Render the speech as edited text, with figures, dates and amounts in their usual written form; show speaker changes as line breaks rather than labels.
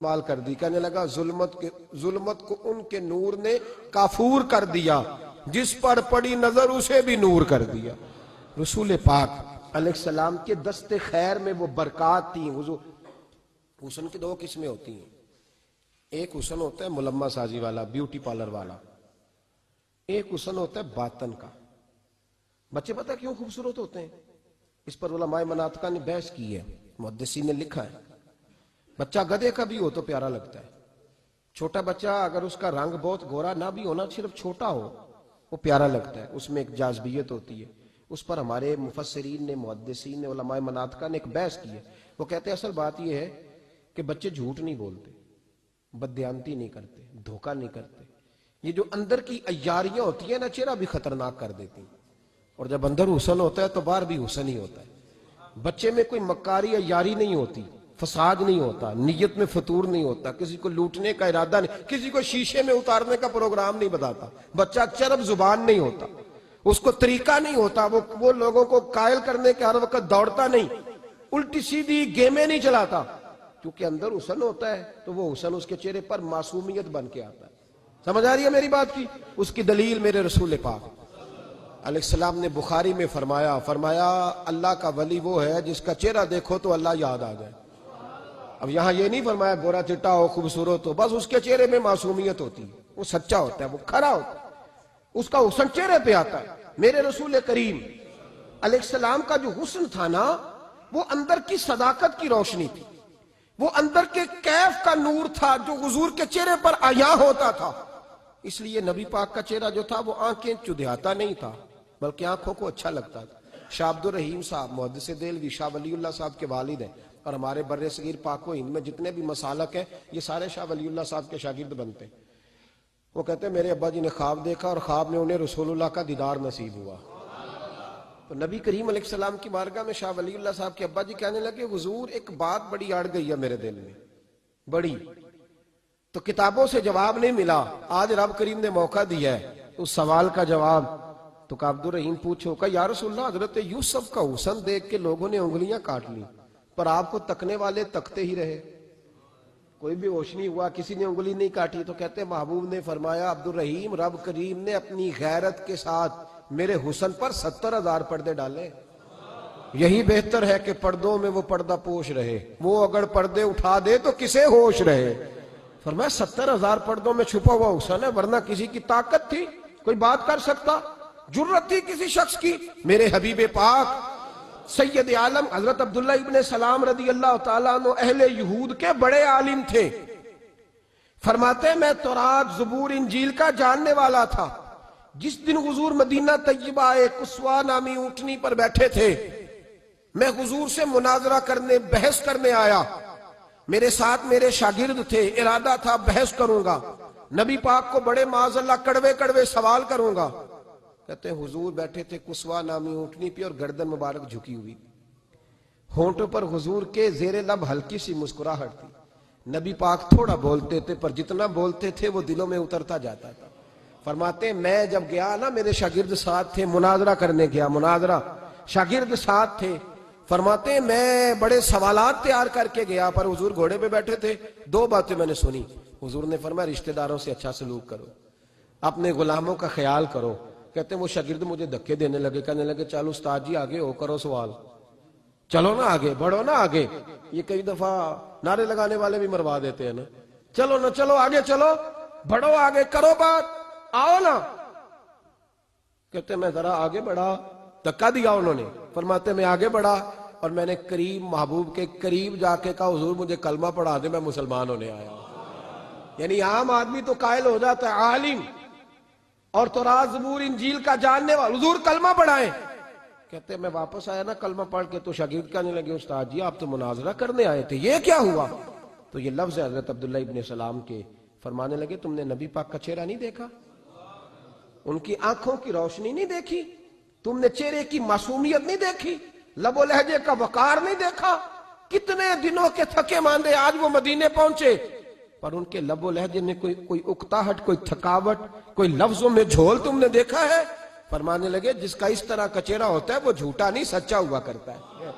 مال کر دی. کہنے لگا ظلمت کو ان کے نور نے کافور کر دیا، جس پر پڑی نظر اسے بھی نور کر دیا. رسول پاک علیہ السلام کے دست خیر میں وہ برکات تھیں. حضور حسن کی دو قسمیں ہوتی ہیں. ایک حسن ہوتا ہے ملمہ سازی والا، بیوٹی پارلر والا. ایک حسن ہوتا ہے باطن کا. بچے پتہ کیوں خوبصورت ہوتے ہیں؟ اس پر علماء مناطقہ نے بحث کی ہے، محدثین نے لکھا ہے. بچہ گدھے کا بھی ہو تو پیارا لگتا ہے. چھوٹا بچہ اگر اس کا رنگ بہت گورا نہ بھی ہونا، صرف چھوٹا ہو، وہ پیارا لگتا ہے، اس میں ایک جاذبیت ہوتی ہے. اس پر ہمارے مفسرین نے، محدثین نے، علماء مناطقہ نے ایک بحث کی ہے. وہ کہتے ہیں اصل بات یہ ہے کہ بچے جھوٹ نہیں بولتے، بددیانتی نہیں کرتے، دھوکہ نہیں کرتے. یہ جو اندر کی عیاریاں ہوتی ہیں نا، چہرہ بھی خطرناک کر دیتی ہیں. اور جب اندر حسن ہوتا ہے تو باہر بھی حسن ہی ہوتا ہے. بچے میں کوئی مکاری عیاری نہیں ہوتی، فساد نہیں ہوتا، نیت میں فطور نہیں ہوتا، کسی کو لوٹنے کا ارادہ نہیں، کسی کو شیشے میں اتارنے کا پروگرام نہیں بتاتا. بچہ چرب زبان نہیں ہوتا، اس کو طریقہ نہیں ہوتا، وہ لوگوں کو قائل کرنے کے ہر وقت دوڑتا نہیں، الٹی سیدھی گیمیں نہیں چلاتا. کیونکہ اندر حسن ہوتا ہے تو وہ حسن اس کے چہرے پر معصومیت بن کے آتا ہے. سمجھ آ رہی ہے میری بات کی؟ اس کی دلیل میرے رسول پاک علیہ السلام نے بخاری میں فرمایا اللہ کا ولی وہ ہے جس کا چہرہ دیکھو تو اللہ یاد آ جائے. اب یہاں یہ نہیں فرمایا گورا چٹا ہو، خوبصورت ہو، بس اس کے چہرے میں معصومیت ہوتی ہے، وہ سچا ہوتا ہے، وہ کھرا ہوتا ہے، اس کا حسن چہرے پہ آتا ہے. میرے رسول کریم علیہ السلام کا جو حسن تھا نا، وہ اندر کی صداقت کی روشنی تھی، وہ اندر کے کیف کا نور تھا جو حضور کے چہرے پر عیاں ہوتا تھا. اس لیے نبی پاک کا چہرہ جو تھا وہ آنکھیں چدھیاتا نہیں تھا، بلکہ آنکھوں کو اچھا لگتا تھا. شاہ عبد الرحیم صاحب محدث دہلوی، شاہ ولی اللہ صاحب کے والد ہیں، اور ہمارے بر صغیر پاک و ہند میں جتنے بھی مسالک ہیں یہ سارے شاہ ولی اللہ صاحب کے شاگرد بنتے ہیں. وہ کہتے ہیں میرے ابا جی نے خواب دیکھا اور خواب میں انہیں رسول اللہ کا دیدار نصیب ہوا. تو نبی کریم علیہ السلام کی بارگاہ میں شاہ ولی اللہ صاحب کے ابا جی کہنے لگے حضور ایک بات بڑی اڑ گئی ہے میرے دل میں، بڑی، تو کتابوں سے جواب نہیں ملا، آج رب کریم نے موقع دیا ہے اس سوال کا جواب. تو کہ عبد الرحیم پوچھو کہ یا رسول اللہ حضرت یوسف کا حسن دیکھ کے لوگوں نے انگلیاں کاٹ لی، پر آپ کو تکنے والے تکتے ہی رہے، کوئی بھی ہوش نہیں ہوا، کسی نے انگلی نہیں کاٹی. تو کہتے ہیں محبوب نے فرمایا عبد الرحیم رب کریم نے اپنی غیرت کے ساتھ میرے حسن پر 70,000 پردے ڈالے. یہی بہتر ہے کہ پردوں میں وہ پردہ پوش رہے، وہ اگر پردے اٹھا دے تو کسے ہوش رہے. فرمایا 70,000 پردوں میں چھپا ہوا حسن ہے، ورنہ کسی کی طاقت تھی کوئی بات کر سکتا، جرت تھی کسی شخص کی. میرے حبیب پاک سید عالم حضرت عبداللہ ابن سلام رضی اللہ تعالیٰ عنہ اہل یہود کے بڑے عالم تھے. فرماتے ہیں میں تورات، زبور، انجیل کا جاننے والا تھا. جس دن حضور مدینہ طیبہ ایک قصوہ نامی اونٹنی پر بیٹھے تھے، میں حضور سے مناظرہ کرنے، بحث کرنے آیا. میرے ساتھ میرے شاگرد تھے، ارادہ تھا بحث کروں گا، نبی پاک کو بڑے معاذ اللہ کڑوے کڑوے سوال کروں گا. کہتے ہیں حضور بیٹھے تھے قصوہ نامی اونٹنی پہ اور گردن مبارک جھکی ہوئی، ہونٹوں پر حضور کے زیر لب ہلکی سی مسکراہٹ تھی. نبی پاک تھوڑا بولتے تھے پر جتنا بولتے تھے وہ دلوں میں اترتا جاتا تھا. فرماتے ہیں میں جب گیا نا، میرے شاگرد ساتھ تھے، مناظرہ کرنے گیا، مناظرہ، شاگرد ساتھ تھے. فرماتے ہیں میں بڑے سوالات تیار کر کے گیا، پر حضور گھوڑے پہ بیٹھے تھے. دو باتیں میں نے سنی. حضور نے فرمایا رشتہ داروں سے اچھا سلوک کرو، اپنے غلاموں کا خیال کرو. کہتے ہیں وہ شاگرد مجھے دھکے دینے لگے، کہنے لگے چلو استاد جی آگے ہو، کرو سوال، چلو نا آگے بڑھو نا آگے. یہ کئی دفعہ نعرے لگانے والے بھی مروا دیتے ہیں نا، چلو نا چلو آگے، چلو بڑھو آگے، کرو بات، آؤ نا. کہتے ہیں میں ذرا آگے بڑھا، دھکا دیا انہوں نے. فرماتے میں آگے بڑھا اور میں نے قریب محبوب کے قریب جا کے کہا حضور مجھے کلمہ پڑھا دے، میں مسلمان ہونے آیا. یعنی عام آدمی تو قائل ہو جاتا ہے، عالم اور تورات، زبور، انجیل کا جاننے والا، حضور کلمہ پڑھائیں. کہتے ہیں میں واپس آیا نا کلمہ پڑھ کے، تو شاگرد کہنے لگے استاد جی آپ تو مناظرہ کرنے آئے تھے، یہ کیا ہوا؟ تو یہ لفظ ہے حضرت عبداللہ ابن سلام کے. فرمانے لگے تم نے نبی پاک کا چہرہ نہیں دیکھا، ان کی آنکھوں کی روشنی نہیں دیکھی، تم نے چہرے کی معصومیت نہیں دیکھی، لب و لہجے کا وقار نہیں دیکھا. کتنے دنوں کے تھکے ماندے آج وہ مدینے پہنچے، پر ان کے لب و لہجے میں کوئی اکتاہٹ، کوئی تھکاوٹ، کوئی لفظوں میں جھول تم نے دیکھا ہے؟ فرمانے لگے جس کا اس طرح کا چہرہ ہوتا ہے وہ جھوٹا نہیں سچا ہوا کرتا ہے.